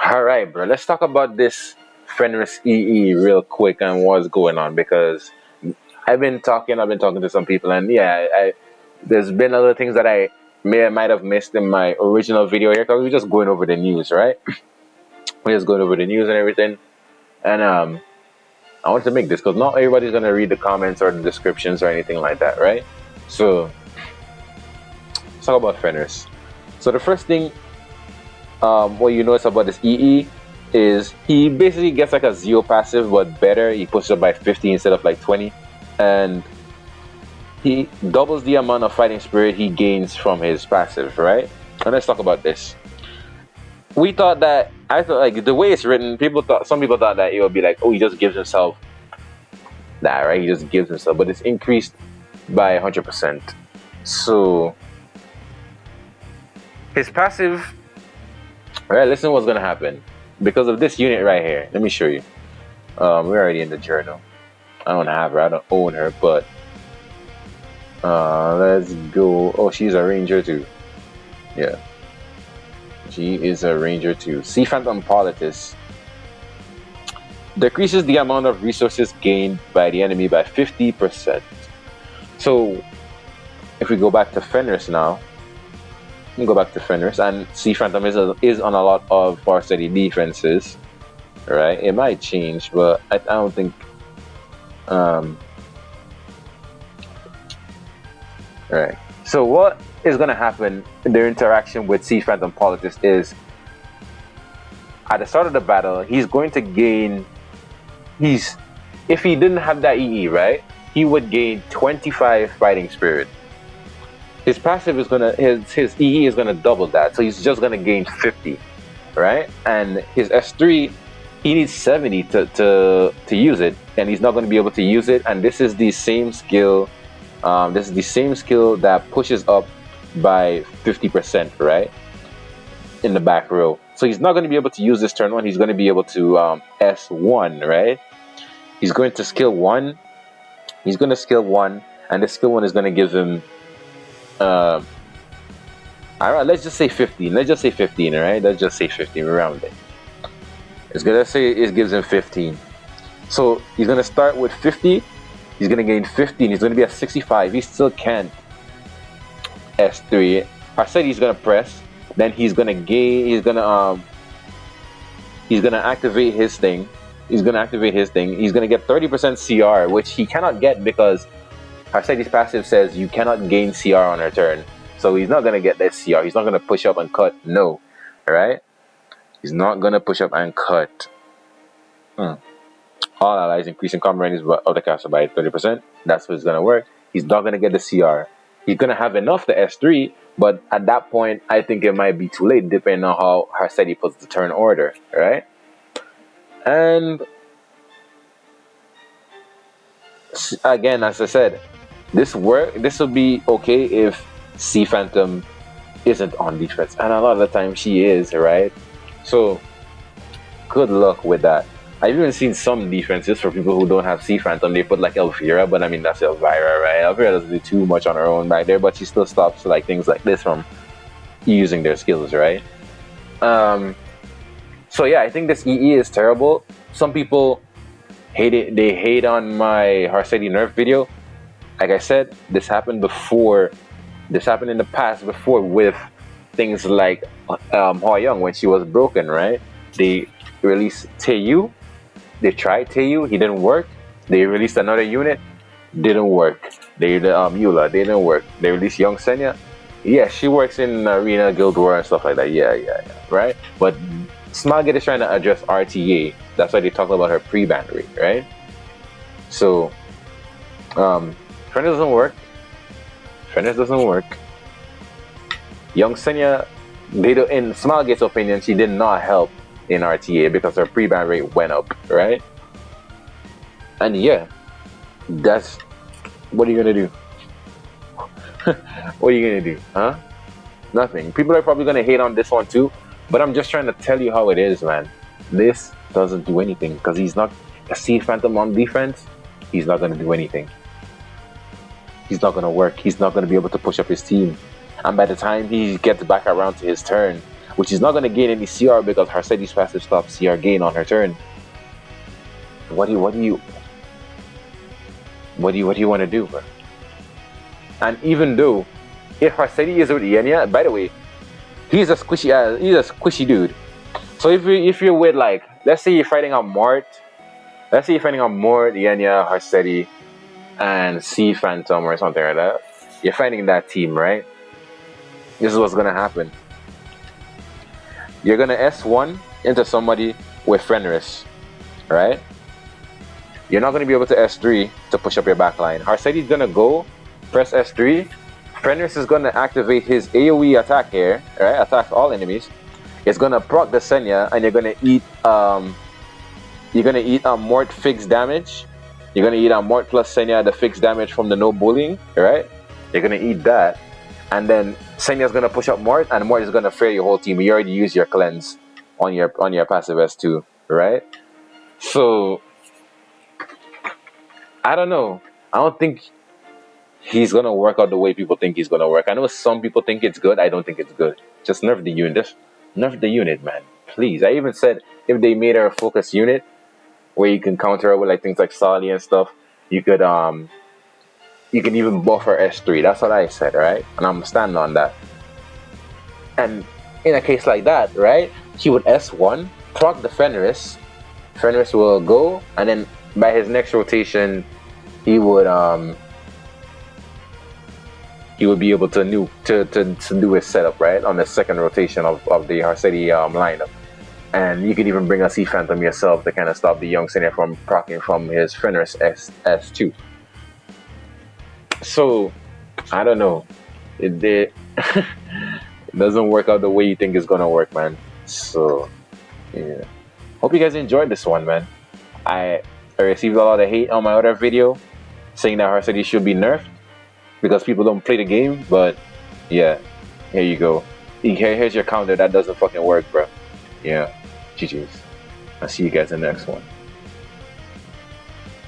All right, bro. Let's talk about this Fenris EE real quick and what's going on because I've been talking to some people, and yeah, there's been other things that I might have missed in my original video here because we're just going over the news, right? We're just going over the news and everything, and I want to make this because not everybody's gonna read the comments or the descriptions or anything like that, right? So let's talk about Fenris. So the first thing what you notice about this EE is he basically gets like a zero passive, but better. He pushes up by 50 instead of like 20, and he doubles the amount of fighting spirit he gains from his passive, right? And let's talk about this. We thought that I thought like the way it's written, some people thought that it would be like, oh, he just gives himself that, right? He just gives himself, but it's increased by 100%. So his passive. Alright, listen what's gonna happen. Because of this unit right here. Let me show you. We're already in the journal. I don't have her, I don't own her, but let's go. Oh, she's a ranger too. Yeah. She is a ranger too. Sea Phantom Politis decreases the amount of resources gained by the enemy by 50%. So if we go back to Fenris now, go back to Fenris, and Sea Phantom is on a lot of varsity defenses, right? It might change, but I don't think. Right. So what is going to happen in their interaction with Sea Phantom Politis is at the start of the battle, he's going to gain. If he didn't have that EE, right, he would gain 25 fighting spirit. His passive is gonna his EE is gonna double that, so he's just gonna gain 50, right? And his S3, he needs 70 to use it, and he's not gonna be able to use it. And this is the same skill. This is the same skill that pushes up by 50%, right? In the back row. So he's not gonna be able to use this turn one. He's gonna be able to S1, right? He's going to skill one. He's gonna skill one, and the skill one is gonna give him. All right, let's just say 15. Let's just say 15. All right, let's just say 15. Around it. It's gonna say it gives him 15. So he's gonna start with 50. He's gonna gain 15. He's gonna be at 65. He still can't S3. I said he's gonna press. Then he's gonna gain. He's gonna activate his thing. He's gonna activate his thing. He's gonna get 30% CR, which he cannot get because Harceti's passive says you cannot gain CR on her turn. So he's not going to get that CR. He's not going to push up and cut. No. Alright? He's not going to push up and cut. All allies increasing combat range of the caster by 30%. That's what's going to work. He's not going to get the CR. He's going to have enough to S3, but at that point, I think it might be too late depending on how Harceti puts the turn order. Right? And again, as I said, this will be okay if Sea Phantom isn't on defense, and a lot of the time she is, right? So good luck with that. I've even seen some defenses for people who don't have Sea Phantom. They put like Elvira, but I mean that's Elvira, right? Elvira doesn't do too much on her own back there, but she still stops like things like this from using their skills, right? So yeah, I think this EE is terrible. Some people hate it. They hate on my Harceti nerf video. Like I said, this happened before. This happened in the past before with things like Hua Young when she was broken, right? They released Taeyu. They tried Taeyu. He didn't work. They released another unit. Didn't work. They Eula. They didn't work. They released Young Senya. Yeah, she works in Arena, Guild War, and stuff like that. Yeah. Right? But Smaget is trying to address RTA. That's why they talk about her pre-ban rate, right? So, Fenris doesn't work. Fenris doesn't work. Young Senya, in Smaget's opinion, she did not help in RTA because her pre-ban rate went up, right? And yeah, that's what are you gonna do? What are you gonna do, huh? Nothing. People are probably gonna hate on this one too, but I'm just trying to tell you how it is, man. This doesn't do anything because he's not a Sea Phantom on defense. He's not gonna do anything. He's not gonna work. He's not gonna be able to push up his team. And by the time he gets back around to his turn, which is not going to gain any CR because Harseti's passive stops CR gain on her turn. What do you want to do, bro? And even though if Harseti is with Yenya, by the way, he's a squishy dude. So if you're with, like, let's say you're fighting on Mort, Yenya, Harseti, and Sea Phantom or something like that. You're fighting that team, right? This is what's gonna happen. You're gonna S1 into somebody with Fenris, right? You're not gonna be able to S3 to push up your backline. Harseti's gonna go, press S3. Fenris is gonna activate his AoE attack here, right? Attack all enemies. It's gonna proc the Senya, and you're gonna eat Mort fixed damage. You're gonna eat Mort plus Senya, the fixed damage from the no bullying, right? You're gonna eat that, and then Senya's gonna push up Mort, and Mort is gonna fray your whole team. You already used your cleanse on your passive S2, right? So I don't know. I don't think he's gonna work out the way people think he's gonna work. I know some people think it's good. I don't think it's good. Just nerf the unit. Just nerf the unit, man. Please. I even said if they made her a focus unit where you can counter her with like things like Sally and stuff, you could even buff her S3. That's what I said, right? And I'm standing on that. And in a case like that, right, he would S1, proc the Fenris. Fenris will go, and then by his next rotation, he would be able to do his setup, right, on the second rotation of the Harseti lineup. And you could even bring a Sea Phantom yourself to kind of stop the young senior from proccing from his Fenris S2. So, I don't know. It doesn't work out the way you think it's gonna work, man. So, yeah. Hope you guys enjoyed this one, man. I received a lot of hate on my other video saying that Harseti should be nerfed because people don't play the game, but yeah, here you go. Here's your counter. That doesn't fucking work, bro. Yeah, GG's. I'll see you guys in the next one.